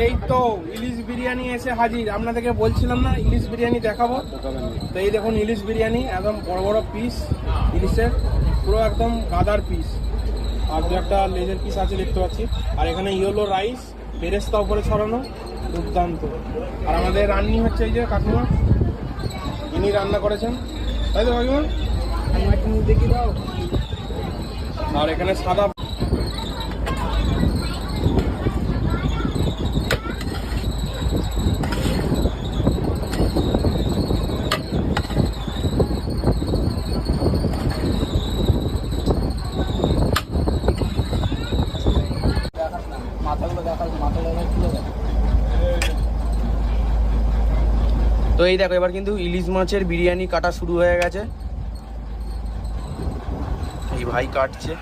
এই তো ইলিশ বিরিয়ানি এসে হাজির। আপনাদেরকে বলছিলাম না ইলিশ বিরিয়ানি দেখাবো, তো এই দেখুন ইলিশ বিরিয়ানি একদম বড় বড় পিস ইলিশের, পুরো একদম গাদার পিস, আর দু একটা লেজের পিস আছে দেখতে পাচ্ছি। আর এখানে ইয়েলো রাইস বেরেস্তা উপরে ছড়ানো, দুর্দান্ত। আর আমাদের রান্নি হচ্ছে এই যে কাকিমা, ইনি রান্না করেছেন, তাই তো কাকিমা? দেখি দাও। আর এখানে সাদা তো এই দেখো এবার কিন্তু ইলিশ মাছের বিরিয়ানি কাটা শুরু হয়ে গেছে। এই ভাই কাটছে।